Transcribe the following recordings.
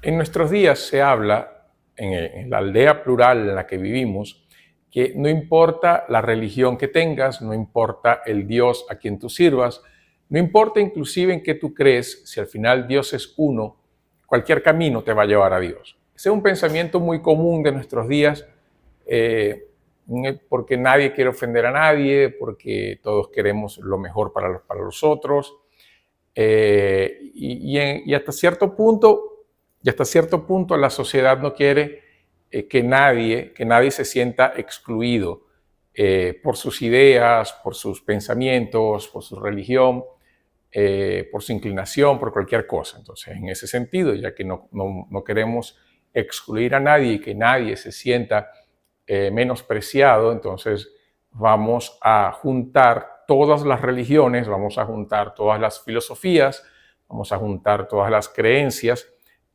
En nuestros días se habla, en la aldea plural en la que vivimos, que no importa la religión que tengas, no importa el Dios a quien tú sirvas, no importa inclusive en qué tú crees, si al final Dios es uno, cualquier camino te va a llevar a Dios. Ese es un pensamiento muy común de nuestros días, eh, porque nadie quiere ofender a nadie, porque todos queremos lo mejor para los otros. Y hasta cierto punto la sociedad no quiere que nadie se sienta excluido por sus ideas, por sus pensamientos, por su religión, por su inclinación, por cualquier cosa. Entonces, en ese sentido, ya que no queremos excluir a nadie y que nadie se sienta menospreciado, entonces vamos a juntar todas las religiones, vamos a juntar todas las filosofías, vamos a juntar todas las creencias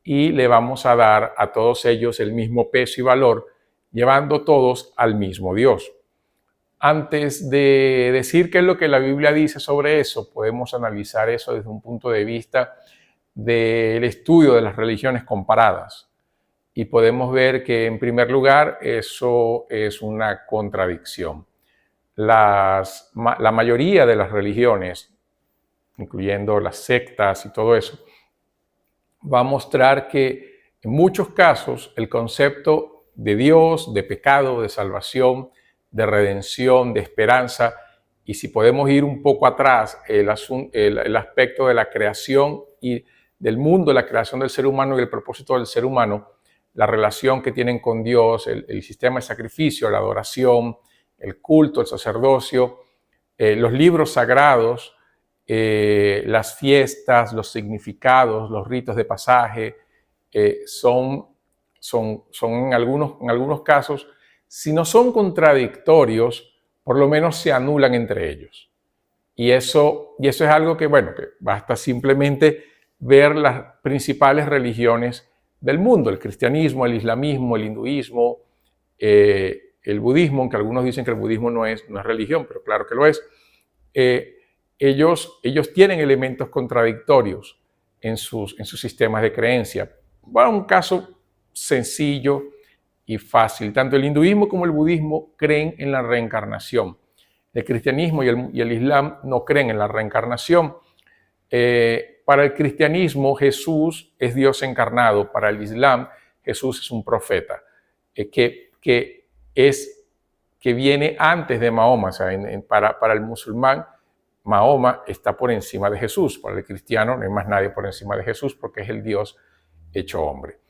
y le vamos a dar a todos ellos el mismo peso y valor, llevando todos al mismo Dios. Antes de decir qué es lo que la Biblia dice sobre eso, podemos analizar eso desde un punto de vista del estudio de las religiones comparadas. Y podemos ver que, en primer lugar, eso es una contradicción. La mayoría de las religiones, incluyendo las sectas y todo eso, va a mostrar que en muchos casos el concepto de Dios, de pecado, de salvación, de redención, de esperanza, y si podemos ir un poco atrás, el aspecto de la creación y del mundo, la creación del ser humano y el propósito del ser humano, la relación que tienen con Dios, el sistema de sacrificio, la adoración, el culto, el sacerdocio, los libros sagrados, las fiestas, los significados, los ritos de pasaje, son en algunos casos, si no son contradictorios, por lo menos se anulan entre ellos. Y eso es algo que, bueno, que basta simplemente ver las principales religiones del mundo, el cristianismo, el islamismo, el hinduismo, el budismo, aunque algunos dicen que el budismo no es religión, pero claro que lo es. Ellos tienen elementos contradictorios en sus sistemas de creencia. Bueno, un caso sencillo y fácil. Tanto el hinduismo como el budismo creen en la reencarnación. El cristianismo y el islam no creen en la reencarnación. Para el cristianismo, Jesús es Dios encarnado. Para el islam, Jesús es un profeta que viene antes de Mahoma. O sea, para el musulmán, Mahoma está por encima de Jesús. Para el cristiano no hay más nadie por encima de Jesús porque es el Dios hecho hombre.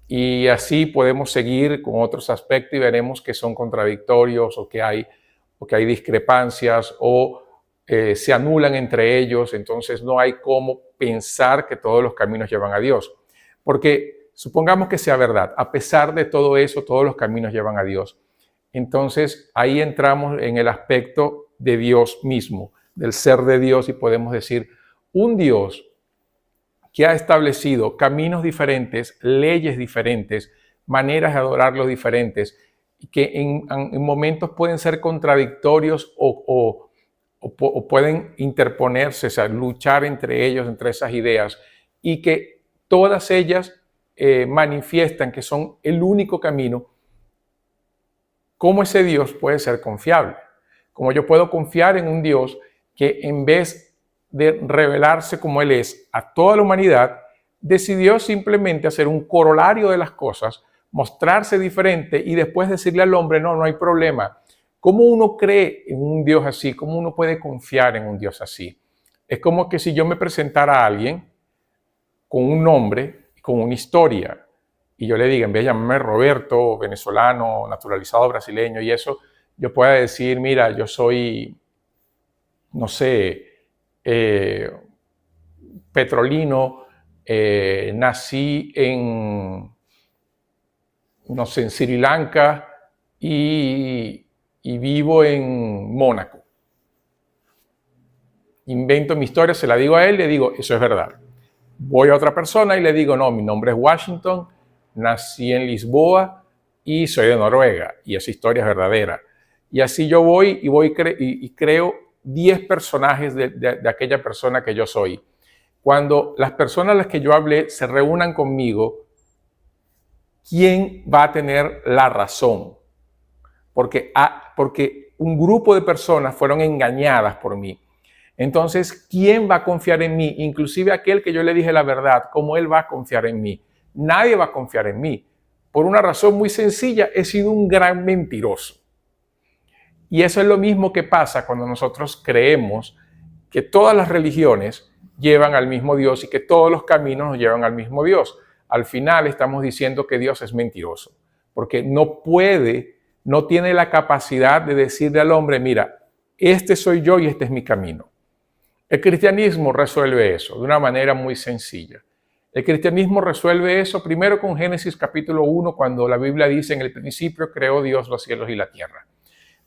Y así podemos seguir con otros aspectos y veremos que son contradictorios o que hay discrepancias o se anulan entre ellos. Entonces no hay cómo pensar que todos los caminos llevan a Dios. Porque supongamos que sea verdad, a pesar de todo eso, todos los caminos llevan a Dios. Entonces ahí entramos en el aspecto de Dios mismo, del ser de Dios, y podemos decir, un Dios que ha establecido caminos diferentes, leyes diferentes, maneras de adorarlo diferentes, que en momentos pueden ser contradictorios o pueden interponerse, o sea, luchar entre ellos, entre esas ideas, y que todas ellas manifiestan que son el único camino. ¿Cómo ese Dios puede ser confiable? ¿Cómo yo puedo confiar en un Dios que, en vez de revelarse como Él es a toda la humanidad, decidió simplemente hacer un corolario de las cosas, mostrarse diferente y después decirle al hombre, no hay problema? ¿Cómo uno cree en un Dios así? ¿Cómo uno puede confiar en un Dios así? Es como que si yo me presentara a alguien con un nombre, con una historia, y yo le diga, en vez de llamarme Roberto, venezolano, naturalizado brasileño y eso, yo pueda decir, mira, yo soy, no sé, petrolino, nací no sé, en Sri Lanka y vivo en Mónaco. Invento mi historia, se la digo a él, le digo, eso es verdad. Voy a otra persona y le digo, no, mi nombre es Washington, nací en Lisboa y soy de Noruega, y esa historia es verdadera. Y así yo voy y creo 10 personajes de aquella persona que yo soy. Cuando las personas a las que yo hablé se reúnan conmigo, ¿quién va a tener la razón? Porque un grupo de personas fueron engañadas por mí. Entonces, ¿quién va a confiar en mí? Inclusive aquel que yo le dije la verdad, ¿cómo él va a confiar en mí? Nadie va a confiar en mí. Por una razón muy sencilla, he sido un gran mentiroso. Y eso es lo mismo que pasa cuando nosotros creemos que todas las religiones llevan al mismo Dios y que todos los caminos nos llevan al mismo Dios. Al final estamos diciendo que Dios es mentiroso, porque no tiene la capacidad de decirle al hombre, mira, este soy yo y este es mi camino. El cristianismo resuelve eso de una manera muy sencilla. El cristianismo resuelve eso primero con Génesis capítulo 1, cuando la Biblia dice, en el principio creó Dios los cielos y la tierra.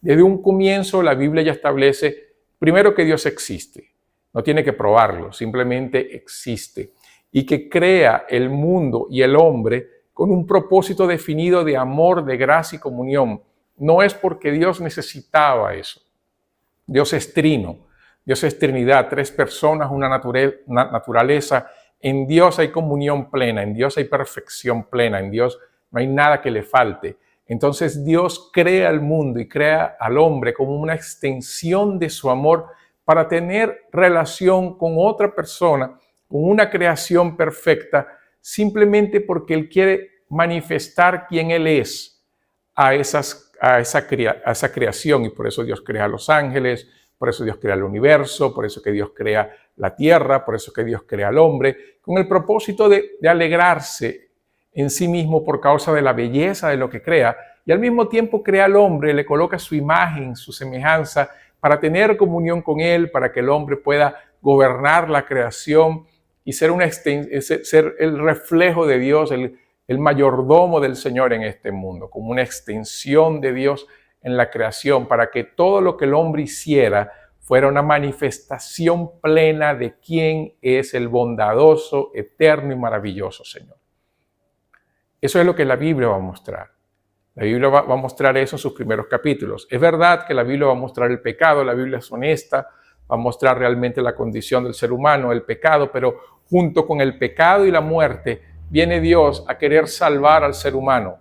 Desde un comienzo la Biblia ya establece primero que Dios existe. No tiene que probarlo, simplemente existe. Y que crea el mundo y el hombre con un propósito definido de amor, de gracia y comunión. No es porque Dios necesitaba eso. Dios es trino, Dios es Trinidad, tres personas, una naturaleza. En Dios hay comunión plena, en Dios hay perfección plena, en Dios no hay nada que le falte. Entonces Dios crea el mundo y crea al hombre como una extensión de su amor para tener relación con otra persona, con una creación perfecta, simplemente porque Él quiere manifestar quién Él es a esa creación. Y por eso Dios crea a los ángeles, por eso Dios crea el universo, por eso que Dios crea la tierra, por eso que Dios crea al hombre, con el propósito de alegrarse en sí mismo por causa de la belleza de lo que crea, y al mismo tiempo crea al hombre, le coloca su imagen, su semejanza, para tener comunión con Él, para que el hombre pueda gobernar la creación y ser el reflejo de Dios, el mayordomo del Señor en este mundo, como una extensión de Dios en la creación, para que todo lo que el hombre hiciera fuera una manifestación plena de quién es el bondadoso, eterno y maravilloso Señor. Eso es lo que la Biblia va a mostrar. La Biblia va a mostrar eso en sus primeros capítulos. Es verdad que la Biblia va a mostrar el pecado, la Biblia es honesta, va a mostrar realmente la condición del ser humano, el pecado, pero junto con el pecado y la muerte viene Dios a querer salvar al ser humano.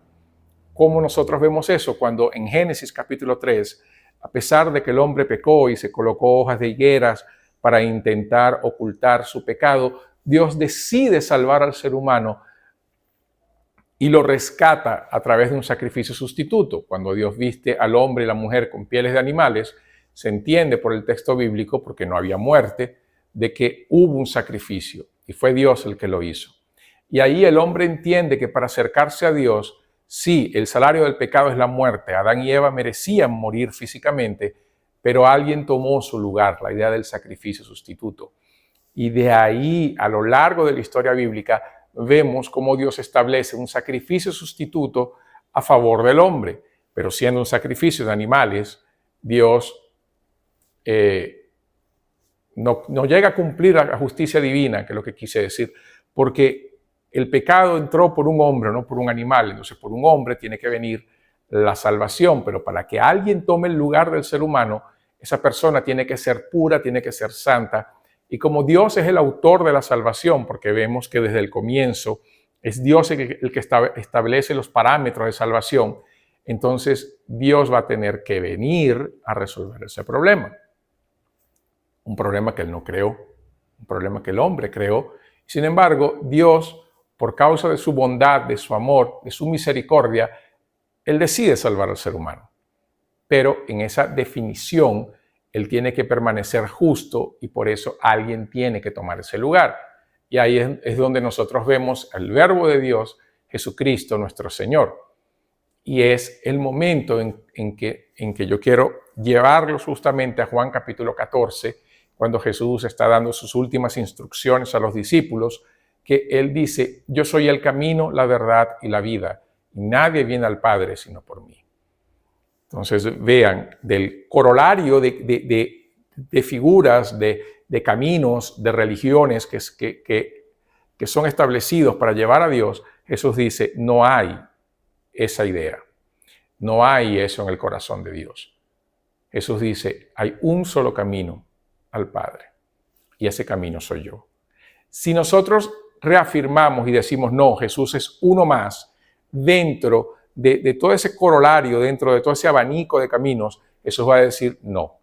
¿Cómo nosotros vemos eso? Cuando en Génesis capítulo 3, a pesar de que el hombre pecó y se colocó hojas de higueras para intentar ocultar su pecado, Dios decide salvar al ser humano y lo rescata a través de un sacrificio sustituto. Cuando Dios viste al hombre y la mujer con pieles de animales, se entiende por el texto bíblico, porque no había muerte, de que hubo un sacrificio y fue Dios el que lo hizo. Y ahí el hombre entiende que para acercarse a Dios, sí, el salario del pecado es la muerte. Adán y Eva merecían morir físicamente, pero alguien tomó su lugar, la idea del sacrificio sustituto. Y de ahí, a lo largo de la historia bíblica, vemos cómo Dios establece un sacrificio sustituto a favor del hombre, pero siendo un sacrificio de animales, Dios no llega a cumplir la justicia divina, que es lo que quise decir, porque el pecado entró por un hombre, no por un animal. Entonces, por un hombre tiene que venir la salvación, pero para que alguien tome el lugar del ser humano, esa persona tiene que ser pura, tiene que ser santa. Y como Dios es el autor de la salvación, porque vemos que desde el comienzo es Dios el que establece los parámetros de salvación, entonces Dios va a tener que venir a resolver ese problema. Un problema que Él no creó, un problema que el hombre creó. Sin embargo, Dios, por causa de su bondad, de su amor, de su misericordia, Él decide salvar al ser humano. Pero en esa definición, Él tiene que permanecer justo y por eso alguien tiene que tomar ese lugar. Y ahí es donde nosotros vemos al Verbo de Dios, Jesucristo, nuestro Señor. Y es el momento en que yo quiero llevarlos justamente a Juan capítulo 14, cuando Jesús está dando sus últimas instrucciones a los discípulos, que Él dice, yo soy el camino, la verdad y la vida, y nadie viene al Padre sino por mí. Entonces vean, del corolario de figuras, de caminos, de religiones que son establecidos para llevar a Dios, Jesús dice, no hay esa idea, no hay eso en el corazón de Dios. Jesús dice, hay un solo camino al Padre, y ese camino soy yo. Si nosotros reafirmamos y decimos, no, Jesús es uno más, dentro de todo ese corolario, dentro de todo ese abanico de caminos, Jesús va a decir no.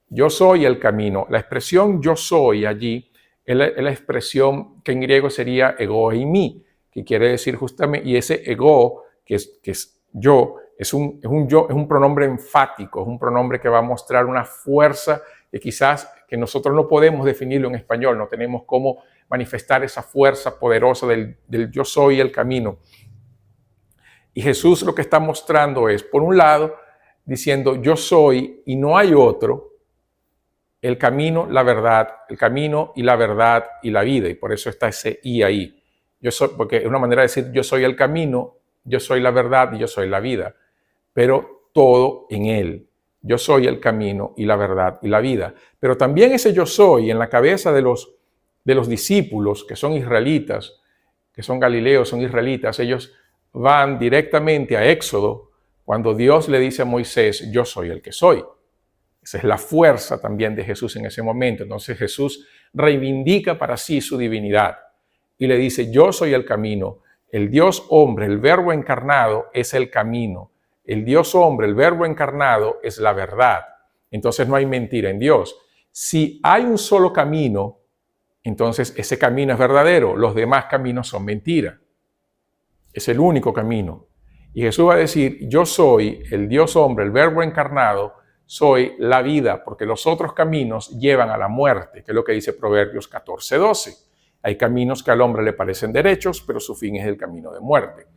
Yo soy el camino. La expresión yo soy allí es la expresión que en griego sería ego eimi, que quiere decir justamente, y ese ego, que es yo, es un yo, es un pronombre enfático, es un pronombre que va a mostrar una fuerza que quizás que nosotros no podemos definirlo en español, no tenemos cómo manifestar esa fuerza poderosa del yo soy el camino. Y Jesús lo que está mostrando es, por un lado, diciendo yo soy y no hay otro, el camino, la verdad, el camino y la verdad y la vida. Y por eso está ese y ahí. Yo soy, porque es una manera de decir yo soy el camino, yo soy la verdad y yo soy la vida. Pero todo en Él. Yo soy el camino y la verdad y la vida. Pero también ese yo soy en la cabeza de los discípulos que son israelitas, que son galileos, son israelitas, ellos van directamente a Éxodo cuando Dios le dice a Moisés, yo soy el que soy. Esa es la fuerza también de Jesús en ese momento. Entonces Jesús reivindica para sí su divinidad y le dice, yo soy el camino. El Dios hombre, el verbo encarnado es el camino. El Dios hombre, el verbo encarnado es la verdad. Entonces no hay mentira en Dios. Si hay un solo camino, entonces ese camino es verdadero. Los demás caminos son mentira. Es el único camino. Y Jesús va a decir, yo soy el Dios hombre, el verbo encarnado, soy la vida, porque los otros caminos llevan a la muerte, que es lo que dice Proverbios 14:12. Hay caminos que al hombre le parecen derechos, pero su fin es el camino de muerte.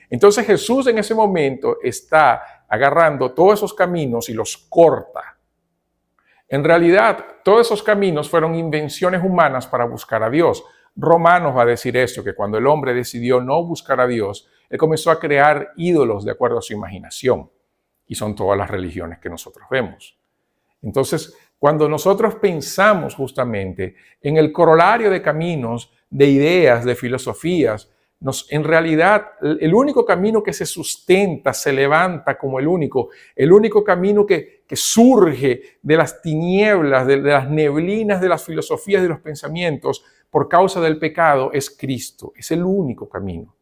Entonces Jesús en ese momento está agarrando todos esos caminos y los corta. En realidad, todos esos caminos fueron invenciones humanas para buscar a Dios. Romanos va a decir esto, que cuando el hombre decidió no buscar a Dios, él comenzó a crear ídolos de acuerdo a su imaginación. Y son todas las religiones que nosotros vemos. Entonces, cuando nosotros pensamos justamente en el corolario de caminos, de ideas, de filosofías, en realidad el único camino que se sustenta, se levanta como el único camino que surge de las tinieblas, de las neblinas de las filosofías y de los pensamientos por causa del pecado es Cristo, es el único camino.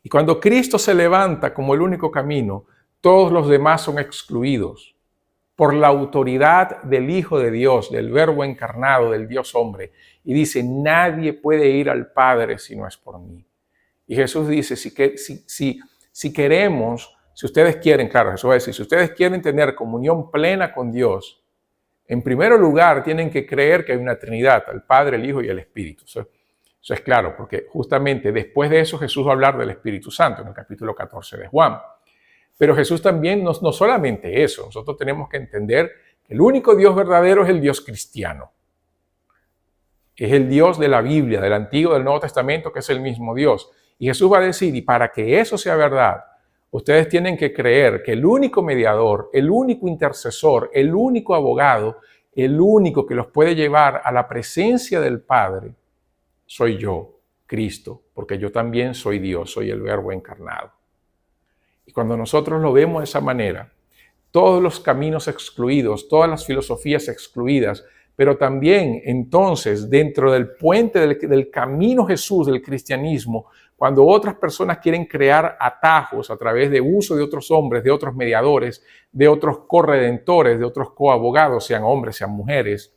Y cuando Cristo se levanta como el único camino, todos los demás son excluidos por la autoridad del Hijo de Dios, del Verbo encarnado, del Dios hombre. Y dice, nadie puede ir al Padre si no es por mí. Y Jesús dice, si queremos, si ustedes quieren, claro, Jesús va a decir, si ustedes quieren tener comunión plena con Dios, en primer lugar tienen que creer que hay una Trinidad, el Padre, el Hijo y el Espíritu. Eso es claro, porque justamente después de eso Jesús va a hablar del Espíritu Santo en el capítulo 14 de Juan. Pero Jesús también no solamente eso, nosotros tenemos que entender que el único Dios verdadero es el Dios cristiano. Es el Dios de la Biblia, del Antiguo y del Nuevo Testamento, que es el mismo Dios. Y Jesús va a decir, y para que eso sea verdad, ustedes tienen que creer que el único mediador, el único intercesor, el único abogado, el único que los puede llevar a la presencia del Padre, soy yo, Cristo, porque yo también soy Dios, soy el Verbo encarnado. Y cuando nosotros lo vemos de esa manera, todos los caminos excluidos, todas las filosofías excluidas, pero también entonces dentro del puente del camino Jesús del cristianismo, cuando otras personas quieren crear atajos a través de uso de otros hombres, de otros mediadores, de otros corredentores, de otros coabogados, sean hombres, sean mujeres,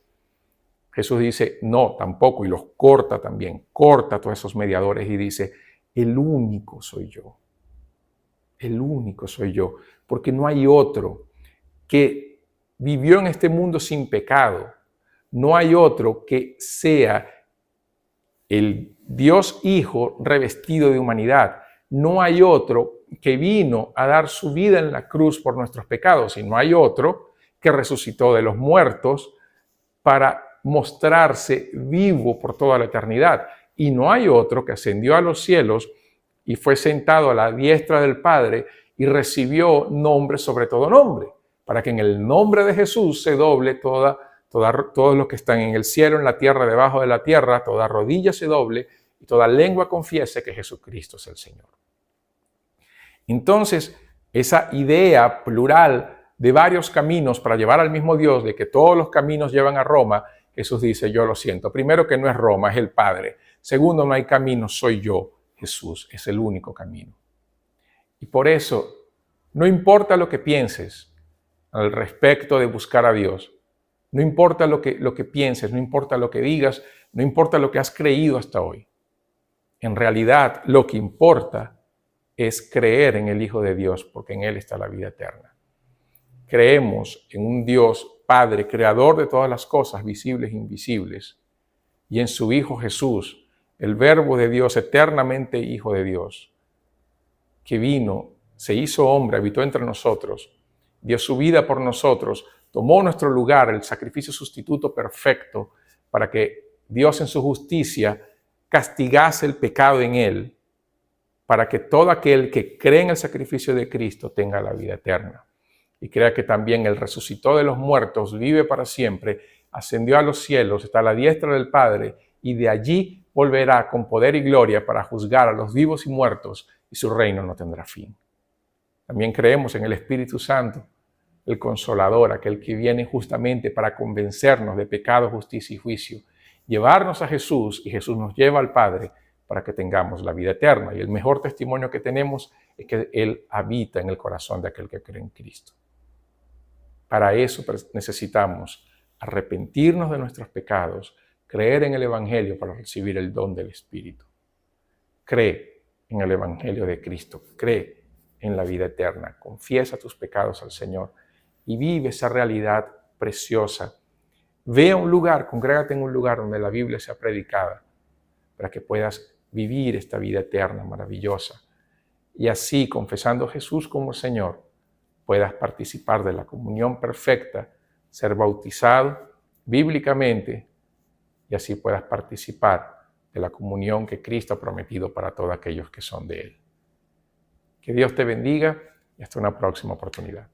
Jesús dice, no, tampoco, y los corta también, corta a todos esos mediadores y dice, el único soy yo. El único soy yo, porque no hay otro que vivió en este mundo sin pecado. No hay otro que sea el Dios Hijo revestido de humanidad. No hay otro que vino a dar su vida en la cruz por nuestros pecados. Y no hay otro que resucitó de los muertos para mostrarse vivo por toda la eternidad. Y no hay otro que ascendió a los cielos y fue sentado a la diestra del Padre y recibió nombre sobre todo nombre, para que en el nombre de Jesús se doble todos los que están en el cielo, en la tierra, debajo de la tierra, toda rodilla se doble y toda lengua confiese que Jesucristo es el Señor. Entonces, esa idea plural de varios caminos para llevar al mismo Dios, de que todos los caminos llevan a Roma, Jesús dice, yo lo siento. Primero, que no es Roma, es el Padre. Segundo, no hay camino, soy yo. Jesús, es el único camino. Y por eso, no importa lo que pienses al respecto de buscar a Dios, no importa lo que pienses, no importa lo que digas, no importa lo que has creído hasta hoy. En realidad, lo que importa es creer en el Hijo de Dios, porque en Él está la vida eterna. Creemos en un Dios Padre, creador de todas las cosas, visibles e invisibles, y en su Hijo Jesús, el Verbo de Dios, eternamente Hijo de Dios, que vino, se hizo hombre, habitó entre nosotros, dio su vida por nosotros, tomó nuestro lugar, el sacrificio sustituto perfecto, para que Dios en su justicia castigase el pecado en Él, para que todo aquel que cree en el sacrificio de Cristo tenga la vida eterna. Y crea que también Él resucitó de los muertos, vive para siempre, ascendió a los cielos, está a la diestra del Padre, y de allí volverá con poder y gloria para juzgar a los vivos y muertos, y su reino no tendrá fin. También creemos en el Espíritu Santo, el Consolador, aquel que viene justamente para convencernos de pecado, justicia y juicio, llevarnos a Jesús, y Jesús nos lleva al Padre para que tengamos la vida eterna. Y el mejor testimonio que tenemos es que Él habita en el corazón de aquel que cree en Cristo. Para eso necesitamos arrepentirnos de nuestros pecados, creer en el Evangelio para recibir el don del Espíritu. Cree en el Evangelio de Cristo, cree en la vida eterna, confiesa tus pecados al Señor y vive esa realidad preciosa. Ve a un lugar, congrégate en un lugar donde la Biblia sea predicada, para que puedas vivir esta vida eterna, maravillosa. Y así, confesando a Jesús como Señor, puedas participar de la comunión perfecta, ser bautizado bíblicamente, y así puedas participar de la comunión que Cristo ha prometido para todos aquellos que son de Él. Que Dios te bendiga y hasta una próxima oportunidad.